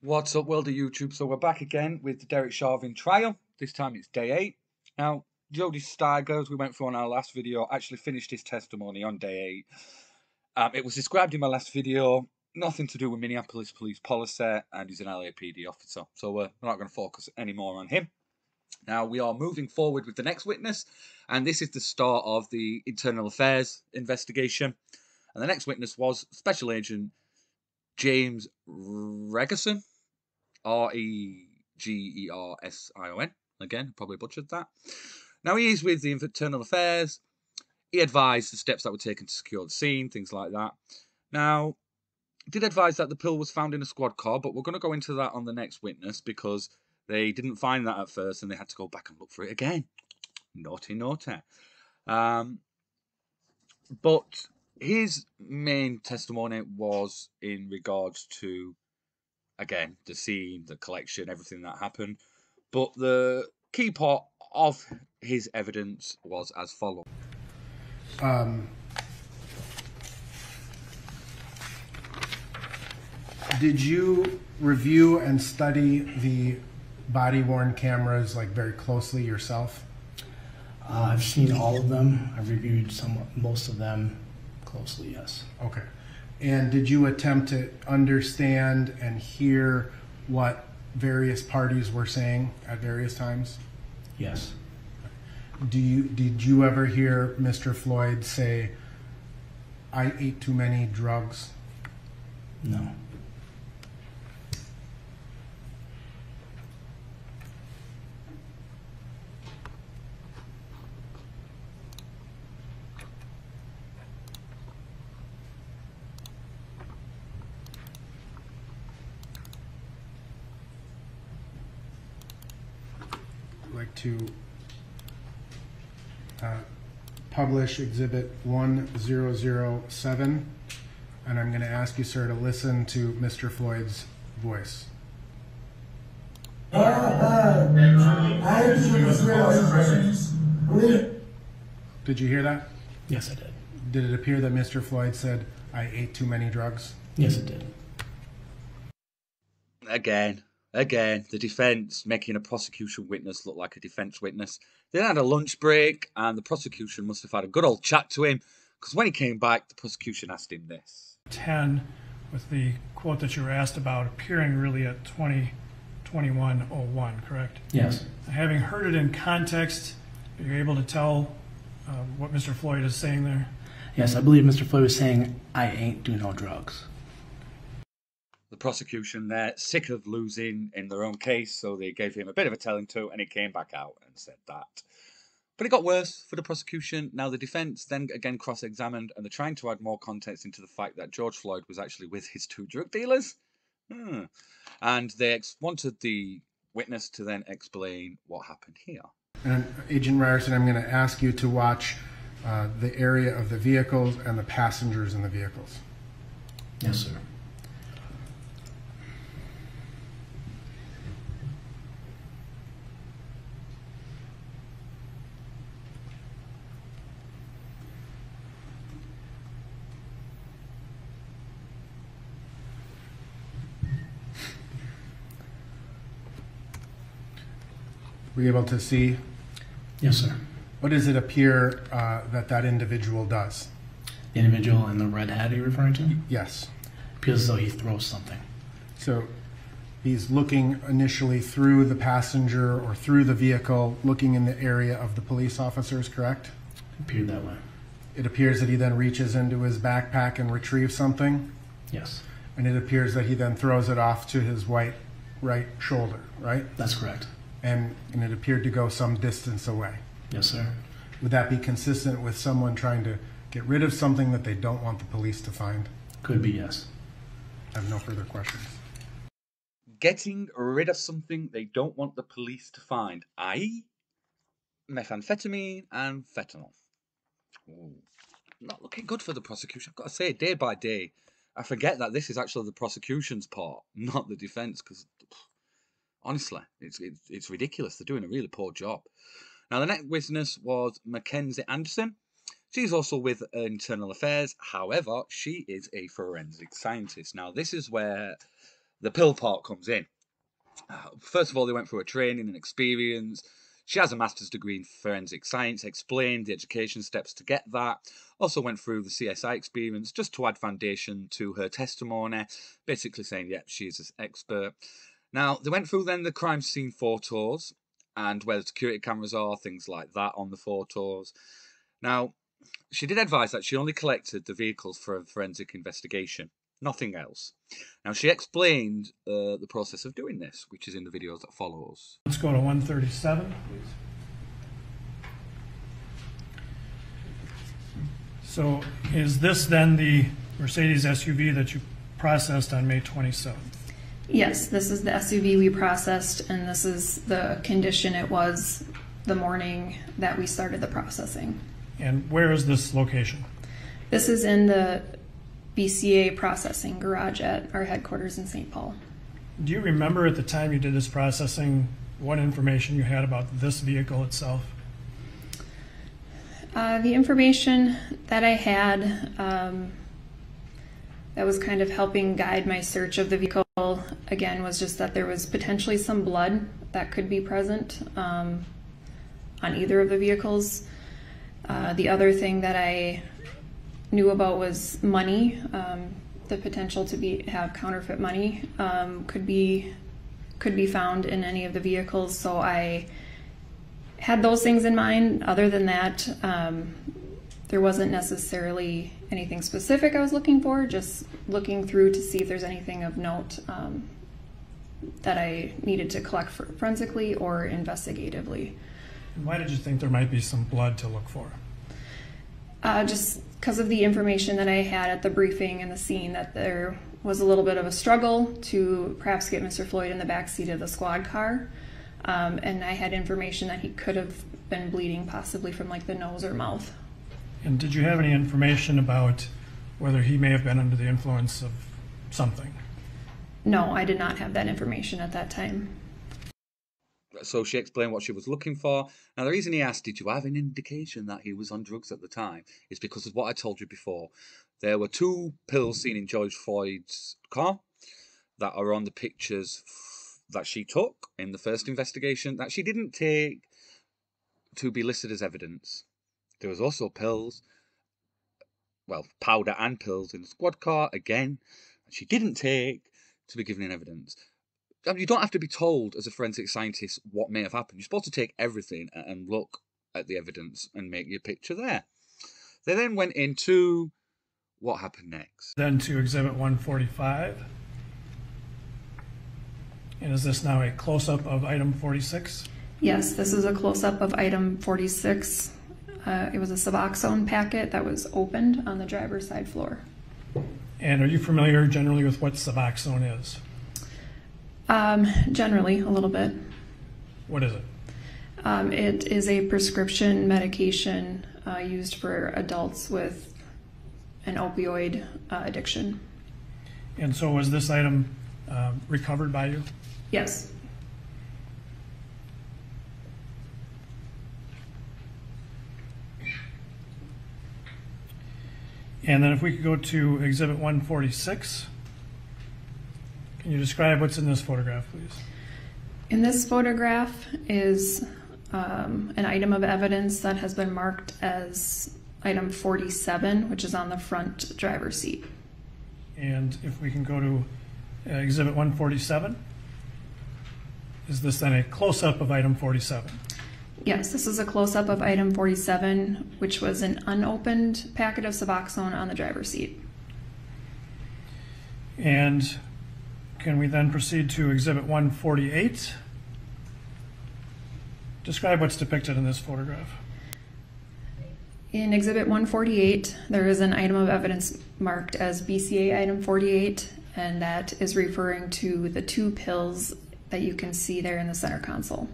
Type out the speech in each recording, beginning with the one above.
What's up, world of YouTube? So we're back again with the Derek Chauvin trial. This time it's day 8. Now, Jody Steigers, we went through on our last video, actually finished his testimony on day 8. It was described in my last video, nothing to do with Minneapolis police policy, and he's an LAPD officer. So we're not going to focus anymore on him. Now, we are moving forward with the next witness, and this is the start of the internal affairs investigation. And the next witness was Special Agent James Regerson. Regerson. Again, probably butchered that. Now, he is with the Internal Affairs. He advised the steps that were taken to secure the scene, things like that. Now, he did advise that the pill was found in a squad car, but we're going to go into that on the next witness because they didn't find that at first and they had to go back and look for it again. Naughty, naughty. But his main testimony was in regards to, again, the scene, the collection, everything that happened. But the key part of his evidence was as follows. Did you review and study the body-worn cameras like very closely yourself? I've seen all of them. I've reviewed most of them closely, yes. Okay. And did you attempt to understand and hear what various parties were saying at various times? Yes. Did you ever hear Mr. Floyd say, "I ate too many drugs"? No. Like to publish Exhibit 1007, and I'm going to ask you, sir, to listen to Mr. Floyd's voice. Did you hear that? Yes, I did. Did it appear that Mr. Floyd said, "I ate too many drugs"? Yes, it did. Again, the defense making a prosecution witness look like a defense witness. They had a lunch break, and the prosecution must have had a good old chat to him, because when he came back, the prosecution asked him this. 10, with the quote that you were asked about, appearing really at 20:21:01, correct? Yes. Having heard it in context, are you able to tell what Mr. Floyd is saying there? Yes, I believe Mr. Floyd was saying, "I ain't doing no drugs." The prosecution, they're sick of losing in their own case, so they gave him a bit of a telling to, and he came back out and said that. But it got worse for the prosecution. Now, the defense then again cross-examined, and they're trying to add more context into the fact that George Floyd was actually with his 2 drug dealers. And they wanted the witness to then explain what happened here. And Agent Ryerson, I'm going to ask you to watch the area of the vehicles and the passengers in the vehicles. Yes, sir. Were you able to see? Yes, sir. What does it appear that individual does? The individual in the red hat you're referring to? Yes. Appears as though he throws something. So he's looking initially through the passenger or through the vehicle, looking in the area of the police officers, correct? It appeared that way. It appears that he then reaches into his backpack and retrieves something? Yes. And it appears that he then throws it off to his right shoulder, right? That's correct. And it appeared to go some distance away. Yes, sir. Would that be consistent with someone trying to get rid of something that they don't want the police to find? Could be, yes. I have no further questions. Getting rid of something they don't want the police to find, i.e. methamphetamine and fentanyl. Ooh, not looking good for the prosecution. I've got to say, day by day, I forget that this is actually the prosecution's part, not the defense, because honestly, it's ridiculous. They're doing a really poor job. Now, the next witness was Mackenzie Anderson. She's also with Internal Affairs. However, she is a forensic scientist. Now, this is where the pill part comes in. First of all, they went through a training and experience. She has a master's degree in forensic science, explained the education steps to get that. Also went through the CSI experience just to add foundation to her testimony, basically saying, yeah, she's an expert. Now, they went through then the crime scene photos and where the security cameras are, things like that on the photos. Now, she did advise that she only collected the vehicles for a forensic investigation, nothing else. Now, she explained the process of doing this, which is in the videos that follows. Let's go to 137, please. So is this then the Mercedes SUV that you processed on May 27th? Yes, this is the SUV we processed, and this is the condition it was the morning that we started the processing. And where is this location? This is in the BCA processing garage at our headquarters in St. Paul. Do you remember at the time you did this processing what information you had about this vehicle itself? The information that I had that was kind of helping guide my search of the vehicle, again, was just that there was potentially some blood that could be present on either of the vehicles. The other thing that I knew about was money. The potential to have counterfeit money could be found in any of the vehicles. So I had those things in mind. Other than that, there wasn't necessarily anything specific I was looking for, just looking through to see if there's anything of note that I needed to collect forensically or investigatively. Why did you think there might be some blood to look for? Just because of the information that I had at the briefing and the scene, that there was a little bit of a struggle to perhaps get Mr. Floyd in the backseat of the squad car. And I had information that he could have been bleeding possibly from like the nose or mouth. And did you have any information about whether he may have been under the influence of something? No, I did not have that information at that time. So she explained what she was looking for. Now, the reason he asked, did you have an indication that he was on drugs at the time, is because of what I told you before. There were 2 pills seen in George Floyd's car that are on the pictures that she took in the first investigation that she didn't take to be listed as evidence. There was also pills, well, powder and pills in the squad car, again, that she didn't take to be given in evidence. You don't have to be told as a forensic scientist what may have happened. You're supposed to take everything and look at the evidence and make your picture there. They then went into what happened next. Then to Exhibit 145. And is this now a close-up of item 46? Yes, this is a close-up of item 46. It was a Suboxone packet that was opened on the driver's side floor. And are you familiar generally with what Suboxone is? Generally, a little bit. What is it? It is a prescription medication used for adults with an opioid addiction. And so was this item recovered by you? Yes. And then if we could go to Exhibit 146. Can you describe what's in this photograph, please? In this photograph is an item of evidence that has been marked as item 47, which is on the front driver's seat. And if we can go to Exhibit 147, is this then a close-up of item 47? Yes, this is a close-up of item 47, which was an unopened packet of Suboxone on the driver's seat. And can we then proceed to Exhibit 148? Describe what's depicted in this photograph. In Exhibit 148, there is an item of evidence marked as BCA item 48, and that is referring to the 2 pills that you can see there in the center console.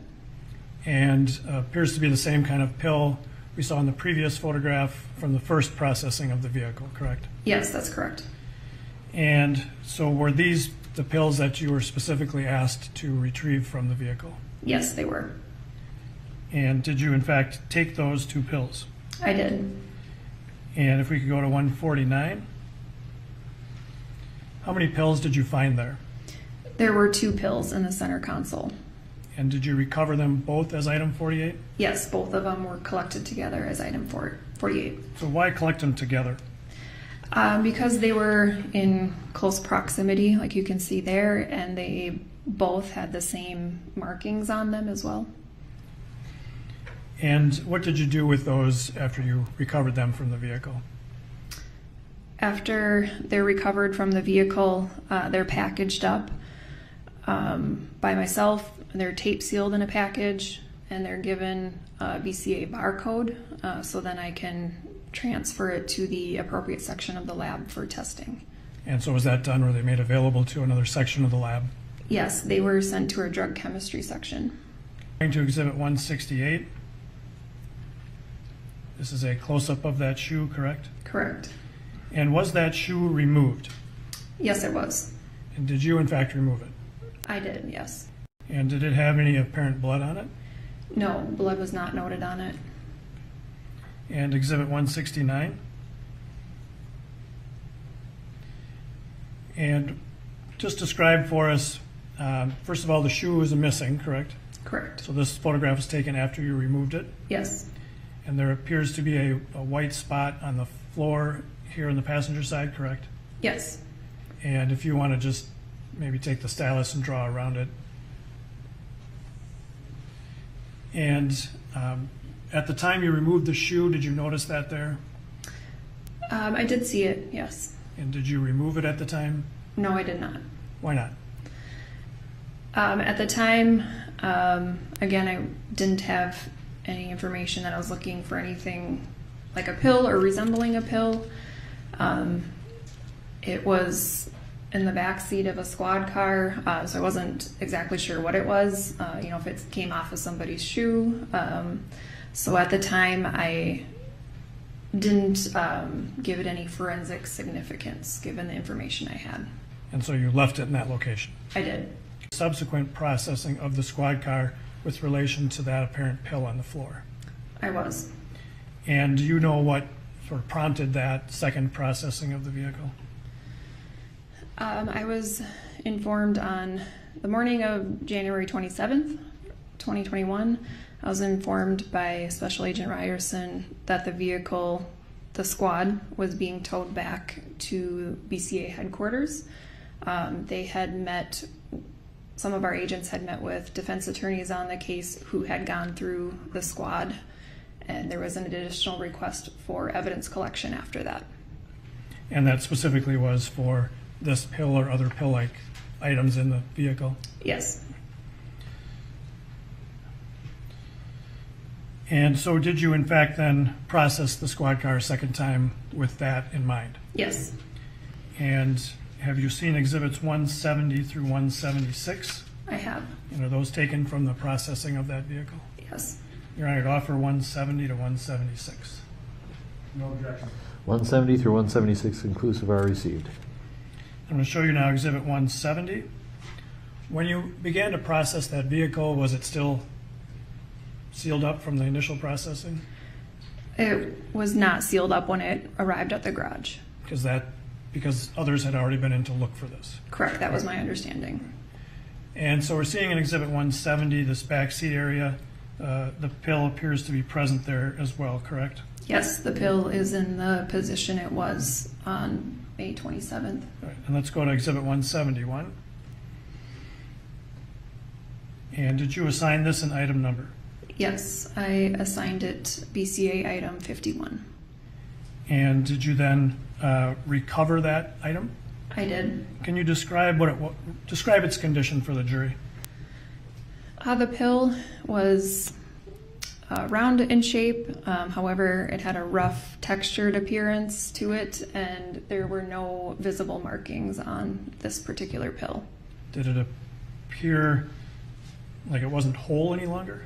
And appears to be the same kind of pill we saw in the previous photograph from the first processing of the vehicle, correct? Yes, that's correct. And so were these the pills that you were specifically asked to retrieve from the vehicle? Yes, they were. And did you in fact take those 2 pills? I did. And if we could go to 149, how many pills did you find there? There were 2 pills in the center console. And did you recover them both as item 48? Yes, both of them were collected together as item 48. So why collect them together? Because they were in close proximity, like you can see there, and they both had the same markings on them as well. And what did you do with those after you recovered them from the vehicle? After they're recovered from the vehicle, they're packaged up by myself. They're tape sealed in a package, and they're given a BCA barcode, so then I can transfer it to the appropriate section of the lab for testing. And so was that done? Were they made available to another section of the lab? Yes, they were sent to our drug chemistry section. Going to Exhibit 168. This is a close-up of that shoe, correct? Correct. And was that shoe removed? Yes, it was. And did you, in fact, remove it? I did, yes. And did it have any apparent blood on it? No, blood was not noted on it. And Exhibit 169? And just describe for us, first of all, the shoe is missing, correct? Correct. So this photograph was taken after you removed it? Yes. And there appears to be a white spot on the floor here on the passenger side, correct? Yes. And if you want to just maybe take the stylus and draw around it. And at the time you removed the shoe, did you notice that there? I did see it, yes. And did you remove it at the time? No, I did not. Why not? At the time, again, I didn't have any information that I was looking for anything like a pill or resembling a pill. It was in the back seat of a squad car, so I wasn't exactly sure what it was, if it came off of somebody's shoe. So at the time, I didn't give it any forensic significance given the information I had. And so you left it in that location? I did. Subsequent processing of the squad car with relation to that apparent pill on the floor? I was. And do you know what sort of prompted that second processing of the vehicle? I was informed on the morning of January 27th, 2021. I was informed by Special Agent Ryerson that the vehicle, the squad, was being towed back to BCA headquarters. They had met, some of our agents had met with defense attorneys on the case who had gone through the squad, and there was an additional request for evidence collection after that. And that specifically was for this pill or other pill-like items in the vehicle? Yes. And so did you in fact then process the squad car a second time with that in mind? Yes. And have you seen exhibits 170 through 176? I have. And are those taken from the processing of that vehicle? Yes. Your Honor, to offer 170 to 176. No objection. 170 through 176 inclusive are received. I'm going to show you now exhibit 170. When you began to process that vehicle, was it still sealed up from the initial processing? It was not sealed up when it arrived at the garage. Because others had already been in to look for this. Correct, that was my understanding. And so we're seeing in exhibit 170, this back seat area, the pill appears to be present there as well, correct? Yes, the pill is in the position it was on May 27th. All right, and let's go to exhibit 171. And did you assign this an item number? Yes, I assigned it BCA item 51. And did you then recover that item? I did. Can you describe describe its condition for the jury? The pill was round in shape, however, it had a rough textured appearance to it, and there were no visible markings on this particular pill. Did it appear like it wasn't whole any longer?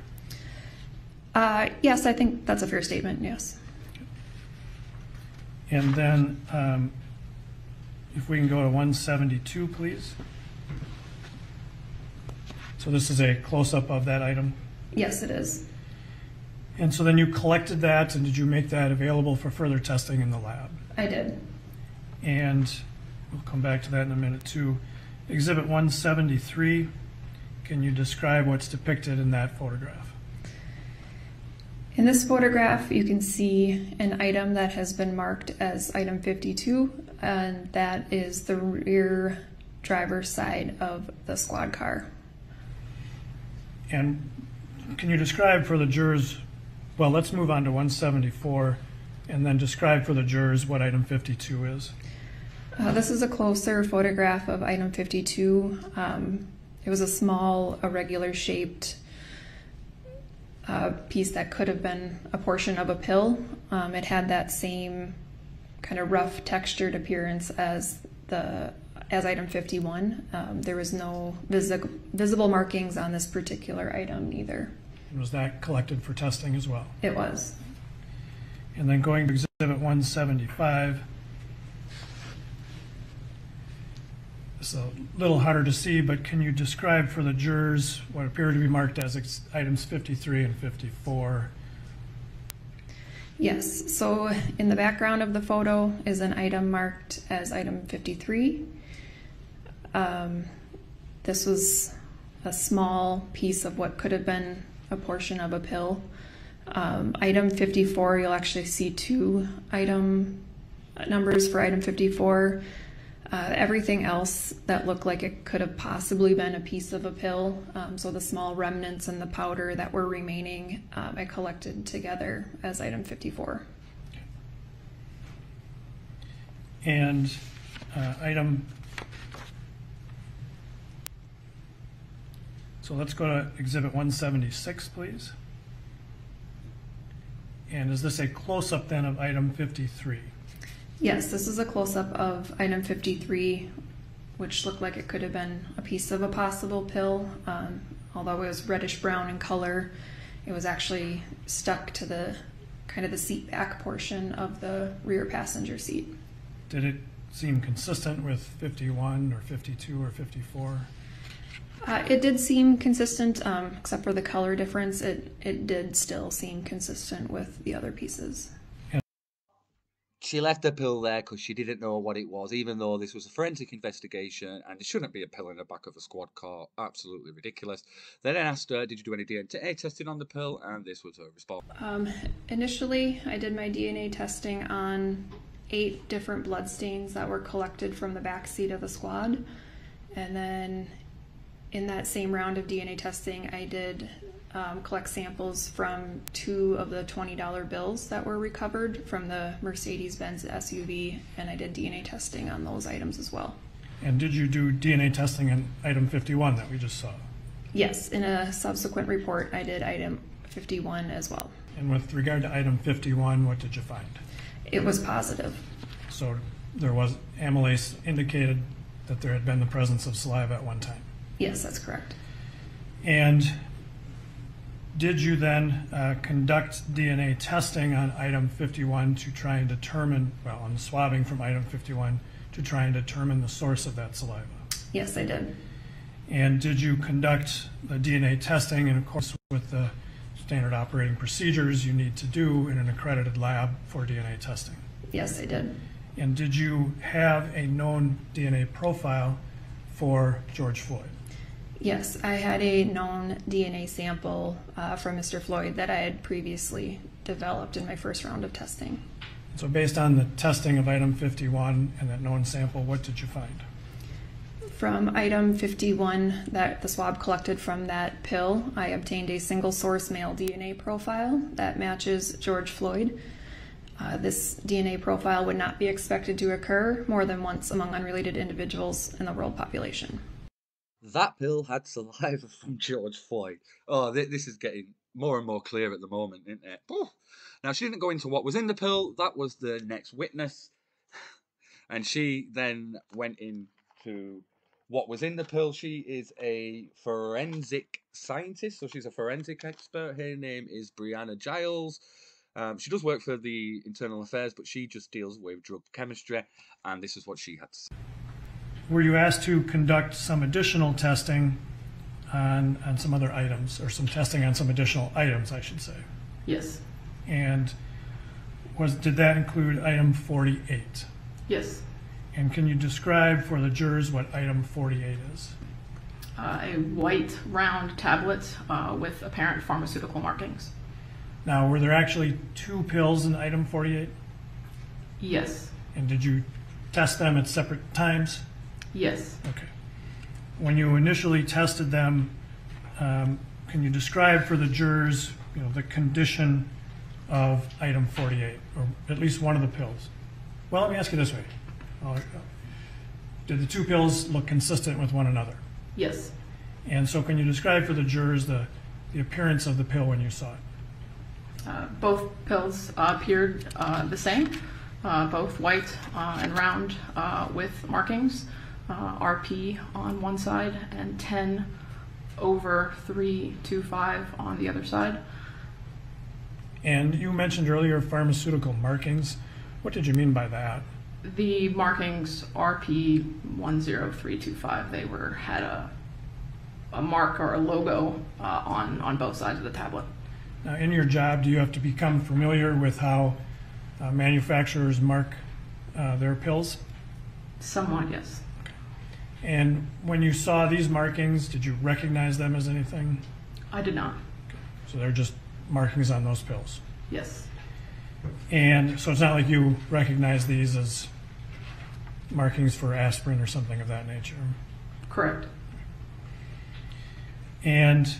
Yes, I think that's a fair statement, yes. And then if we can go to 172, please. So this is a close-up of that item? Yes, it is. And so then you collected that, and did you make that available for further testing in the lab? I did. And we'll come back to that in a minute too. Exhibit 173, can you describe what's depicted in that photograph? In this photograph, you can see an item that has been marked as item 52, and that is the rear driver's side of the squad car. And can you describe for the jurors, well, let's move on to 174, and then describe for the jurors what item 52 is. This is a closer photograph of item 52. It was a small, irregular shaped piece that could have been a portion of a pill. It had that same kind of rough textured appearance as item 51. There was no visible markings on this particular item either. Was that collected for testing as well? It was. And then going to exhibit 175, it's a little harder to see, but can you describe for the jurors what appear to be marked as items 53 and 54? Yes, so in the background of the photo is an item marked as item 53. This was a small piece of what could have been a portion of a pill. Item 54, you'll actually see two item numbers for item 54. Everything else that looked like it could have possibly been a piece of a pill, so the small remnants and the powder that were remaining, I collected together as item 54. And so let's go to exhibit 176, please. And is this a close-up then of item 53? Yes, this is a close-up of item 53, which looked like it could have been a piece of a possible pill. Although it was reddish brown in color, it was actually stuck to the kind of the seat back portion of the rear passenger seat. Did it seem consistent with 51 or 52 or 54? It did seem consistent, except for the color difference. It did still seem consistent with the other pieces. She left the pill there because she didn't know what it was, even though this was a forensic investigation and it shouldn't be a pill in the back of a squad car. Absolutely ridiculous. They then asked her, did you do any DNA testing on the pill? And this was her response. Initially, I did my DNA testing on 8 different blood stains that were collected from the back seat of the squad. And then in that same round of DNA testing, I did collect samples from 2 of the $20 bills that were recovered from the Mercedes-Benz SUV, and I did DNA testing on those items as well. And did you do DNA testing on item 51 that we just saw? Yes, in a subsequent report, I did item 51 as well. And with regard to item 51, what did you find? It was positive. So there was amylase indicated that there had been the presence of saliva at one time? Yes, that's correct. And did you then conduct DNA testing on item 51 to try and determine, well, on swabbing from item 51 to try and determine the source of that saliva? Yes, I did. And did you conduct the DNA testing in accordance with the standard operating procedures you need to do in an accredited lab for DNA testing? Yes, I did. And did you have a known DNA profile for George Floyd? Yes, I had a known DNA sample from Mr. Floyd that I had previously developed in my first round of testing. So based on the testing of item 51 and that known sample, what did you find? From item 51, that the swab collected from that pill, I obtained a single source male DNA profile that matches George Floyd. This DNA profile would not be expected to occur more than once among unrelated individuals in the world population. That pill had saliva from George Floyd. Oh, this is getting more and more clear at the moment, isn't it? Oh. Now, she didn't go into what was in the pill. That was the next witness. And she then went into what was in the pill. She is a forensic scientist, so she's a forensic expert. Her name is Brianna Giles. She does work for the Internal Affairs, but she just deals with drug chemistry, and this is what she had to say. Were you asked to conduct some additional testing on some other items, or some testing on some additional items, I should say? Yes. And did that include item 48? Yes. And can you describe for the jurors what item 48 is? A white round tablet with apparent pharmaceutical markings. Now, were there actually 2 pills in item 48? Yes. And did you test them at separate times? Yes. Okay. When you initially tested them, can you describe for the jurors, the condition of item 48, or at least one of the pills? Well, let me ask you this way. Did the 2 pills look consistent with one another? Yes. And so can you describe for the jurors the appearance of the pill when you saw it? Both pills appeared the same, both white and round with markings, RP on one side and 10/325 on the other side. And you mentioned earlier pharmaceutical markings. What did you mean by that? The markings RP 10325, they had a mark or a logo on both sides of the tablet. Now, in your job, do you have to become familiar with how manufacturers mark their pills? Somewhat, yes. And when you saw these markings, did you recognize them as anything? I did not. So they're just markings on those pills. Yes. And so it's not like you recognize these as markings for aspirin or something of that nature. Correct. And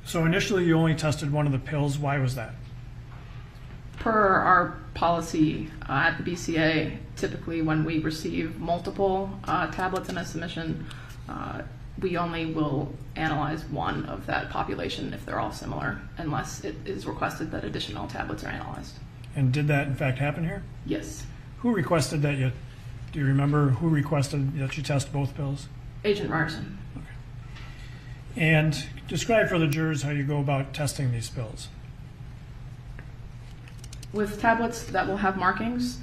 so initially you only tested one of the pills. Why was that? Per our policy at the BCA, typically when we receive multiple tablets in a submission, we only will analyze one of that population if they're all similar, unless it is requested that additional tablets are analyzed. And did that in fact happen here? Yes. Who requested that do you remember who requested that you test both pills? Agent Ryerson. And describe for the jurors how you go about testing these pills. With tablets that will have markings,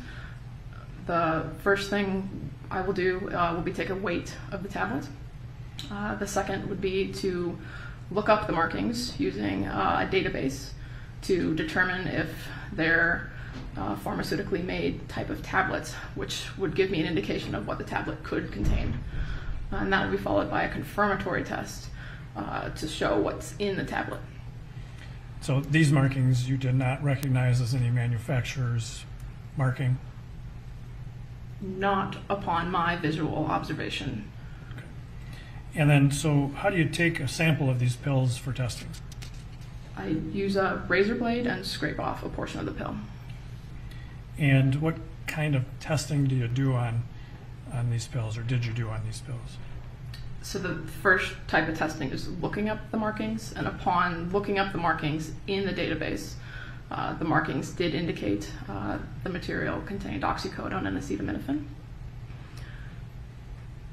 the first thing I will do will be take a weight of the tablet. The second would be to look up the markings using a database to determine if they're pharmaceutically made type of tablets, which would give me an indication of what the tablet could contain. And that would be followed by a confirmatory test to show what's in the tablet. So these markings you did not recognize as any manufacturer's marking? Not upon my visual observation. Okay. And then, so how do you take a sample of these pills for testing? I use a razor blade and scrape off a portion of the pill. And what kind of testing do you do on these pills, or did you do on these pills? So the first type of testing is looking up the markings, and upon looking up the markings in the database, the markings did indicate the material contained oxycodone and acetaminophen.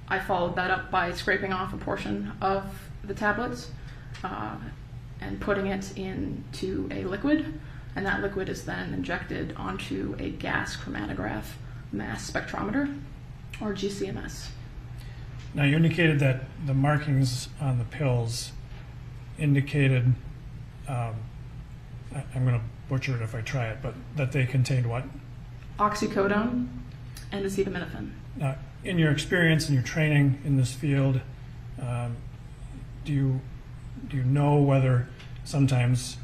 I followed that up by scraping off a portion of the tablets and putting it into a liquid, and that liquid is then injected onto a gas chromatograph mass spectrometer, or GCMS. Now, you indicated that the markings on the pills indicated, I'm going to butcher it if I try it, but that they contained what? Oxycodone and acetaminophen. Now, in your experience and your training in this field, do you know whether sometimes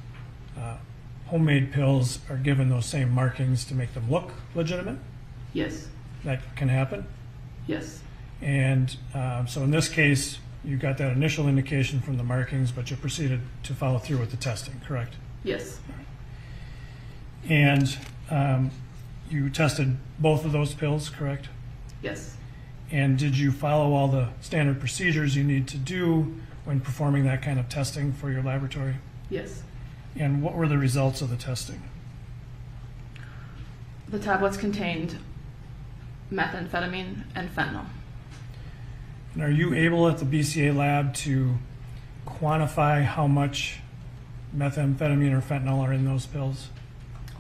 homemade pills are given those same markings to make them look legitimate? Yes. That can happen? Yes. And so in this case, you got that initial indication from the markings, but you proceeded to follow through with the testing, correct? Yes. And you tested both of those pills, correct? Yes. And did you follow all the standard procedures you need to do when performing that kind of testing for your laboratory? Yes. And what were the results of the testing? The tablets contained methamphetamine and fentanyl. And are you able at the BCA lab to quantify how much methamphetamine or fentanyl are in those pills?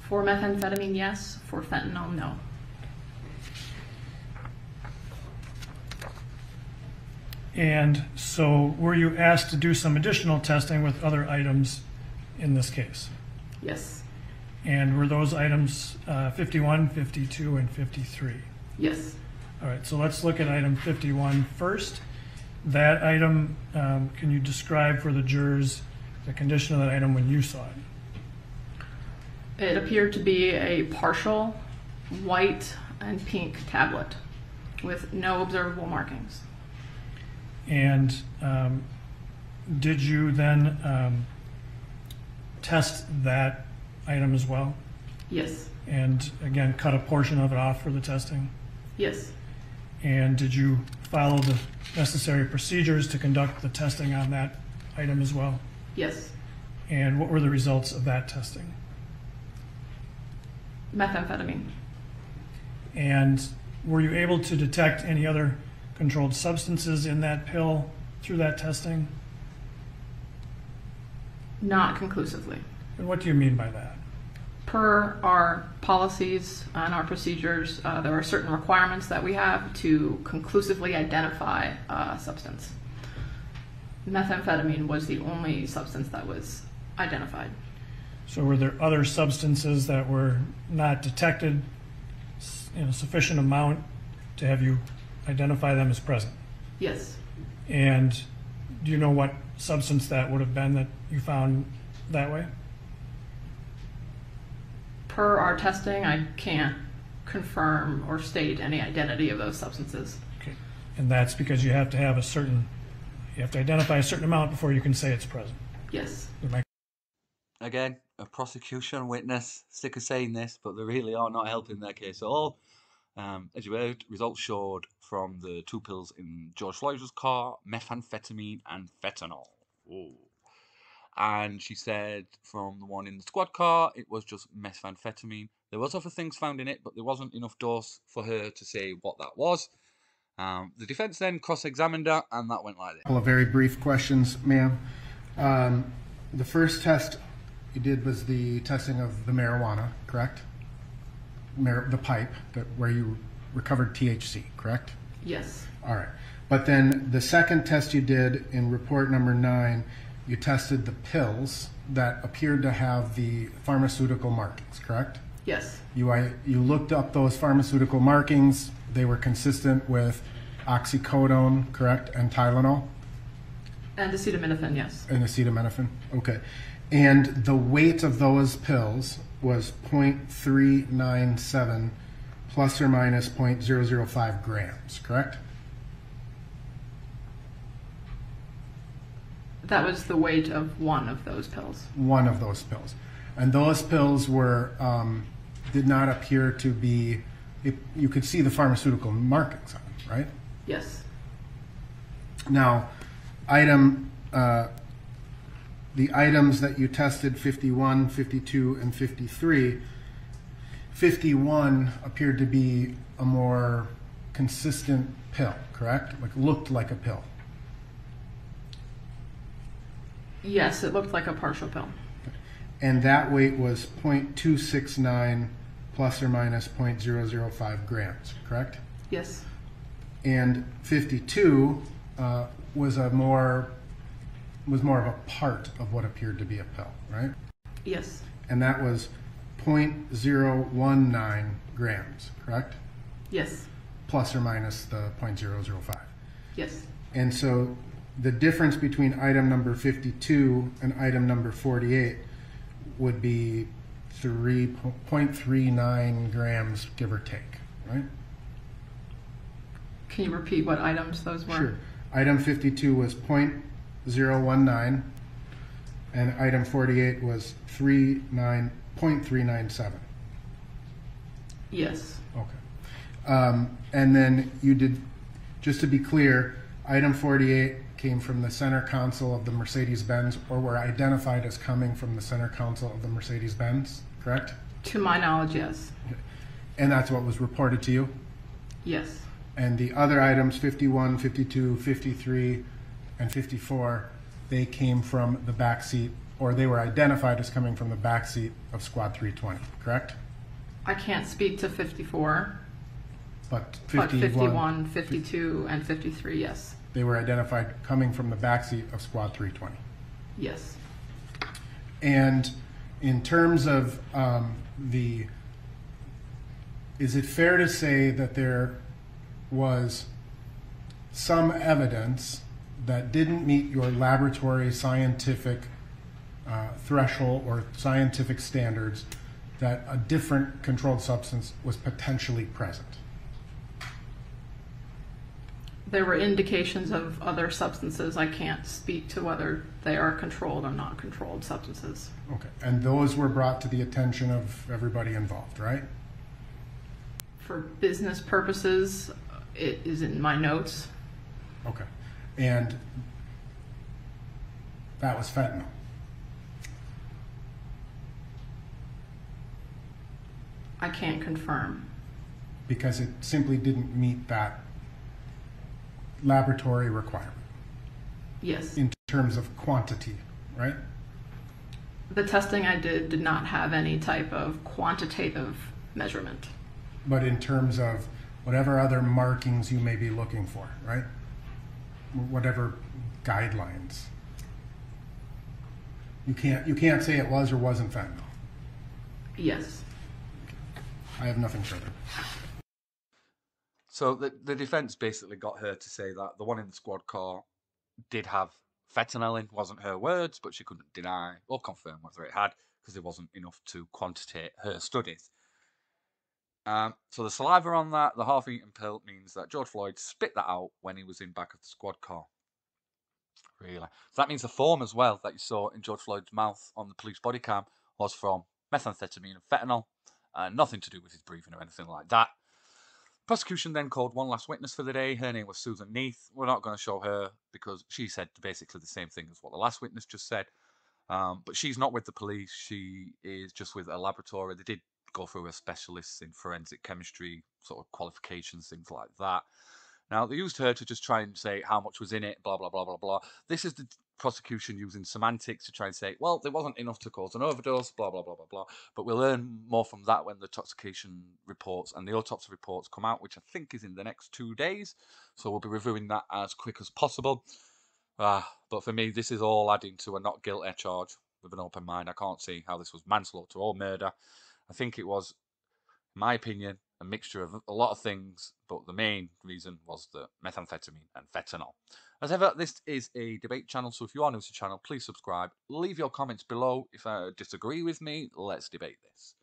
For methamphetamine, yes. For fentanyl, no. And so were you asked to do some additional testing with other items in this case? Yes. And were those items 51, 52, and 53? Yes. All right, so let's look at item 51 first. That item, can you describe for the jurors the condition of that item when you saw it? It appeared to be a partial white and pink tablet with no observable markings. And did you then test that item as well? Yes. And again, cut a portion of it off for the testing? Yes. And did you follow the necessary procedures to conduct the testing on that item as well? Yes. And what were the results of that testing? Methamphetamine. And were you able to detect any other controlled substances in that pill through that testing? Not conclusively. And what do you mean by that? Per our policies and our procedures, there are certain requirements that we have to conclusively identify a substance. Methamphetamine was the only substance that was identified. So were there other substances that were not detected in a sufficient amount to have you identify them as present? Yes. And do you know what substance that would have been that you found that way? Per our testing, I can't confirm or state any identity of those substances. Okay. And that's because you have to have you have to identify a certain amount before you can say it's present. Yes. Again, a prosecution witness, sick of saying this, but they really are not helping their case at all. As you heard, results showed from the 2 pills in George Floyd's car, methamphetamine and fentanyl. Ooh. And she said from the one in the squad car, it was just methamphetamine. There was other things found in it, but there wasn't enough dose for her to say what that was. The defense then cross-examined her, and that went like this. A couple of very brief questions, ma'am. The first test you did was the testing of the marijuana, correct? The pipe where you recovered THC, correct? Yes. All right. But then the second test you did in report number 9, you tested the pills that appeared to have the pharmaceutical markings, correct? Yes. You looked up those pharmaceutical markings. They were consistent with oxycodone, correct, and Tylenol? And acetaminophen, yes. And acetaminophen, okay. And the weight of those pills was 0.397 plus or minus 0.005 grams, correct? That was the weight of one of those pills. One of those pills. And those pills were, did not appear to be, you could see the pharmaceutical markings on them, right? Yes. Now, the items that you tested, 51, 52, and 53, 51 appeared to be a more consistent pill, correct? Like looked like a pill. Yes, it looked like a partial pill. And that weight was 0.269 plus or minus 0.005 grams, correct? Yes. And 52 was more of a part of what appeared to be a pill, right? Yes. And that was 0.019 grams, correct? Yes. Plus or minus the 0.005. Yes. And so the difference between item number 52 and item number 48 would be 0.39 grams, give or take, right? Can you repeat what items those were? Sure. Item 52 was 0.019, and item 48 was 0.397. Yes. Okay. And then you did, just to be clear, item 48 came from the center console of the Mercedes-Benz, or were identified as coming from the center console of the Mercedes-Benz, correct? To my knowledge, yes. And that's what was reported to you? Yes. And the other items, 51, 52, 53, and 54, they came from the back seat, or they were identified as coming from the back seat of Squad 320, correct? I can't speak to 54, But but 51, 52, and 53, yes. they were identified coming from the back seat of Squad 320. Yes. And In terms of is it fair to say that there was some evidence that didn't meet your laboratory scientific threshold or scientific standards that a different controlled substance was potentially present? There were indications of other substances. I can't speak to whether they are controlled or not controlled substances. Okay, and those were brought to the attention of everybody involved, right? For business purposes, it is in my notes. Okay, and that was fentanyl. I can't confirm. Because it simply didn't meet that laboratory requirement Yes. in terms of quantity, right? The testing I did not have any type of quantitative measurement. But in terms of whatever other markings you may be looking for, right? Whatever guidelines. You can't say it was or wasn't fentanyl. Yes. I have nothing further. So the defence basically got her to say that the one in the squad car did have fentanyl in. Wasn't her words, but she couldn't deny or confirm whether it had, because there wasn't enough to quantitate her studies. So the saliva on that, the half-eaten pill, means that George Floyd spit that out when he was in back of the squad car. Really. So that means the foam as well that you saw in George Floyd's mouth on the police body cam was from methamphetamine and fentanyl, nothing to do with his breathing or anything like that. Prosecution then called one last witness for the day. Her name was Susan Neath. We're not going to show her because she said basically the same thing as what the last witness just said. But she's not with the police. She is just with a laboratory. They did go through her specialists in forensic chemistry, sort of qualifications, things like that. Now, they used her to just try and say how much was in it, blah, blah, blah, blah, blah. This is the prosecution using semantics to try and say, well, there wasn't enough to cause an overdose, blah, blah, blah, blah, blah. But we'll learn more from that when the intoxication reports and the autopsy reports come out, which I think is in the next 2 days. So we'll be reviewing that as quick as possible. But for me, this is all adding to a not guilty charge with an open mind. I can't see how this was manslaughter or murder. I think it was, in my opinion, a mixture of a lot of things, but the main reason was the methamphetamine and fentanyl. As ever, this is a debate channel, so if you are new to the channel, please subscribe. Leave your comments below. If you disagree with me, let's debate this.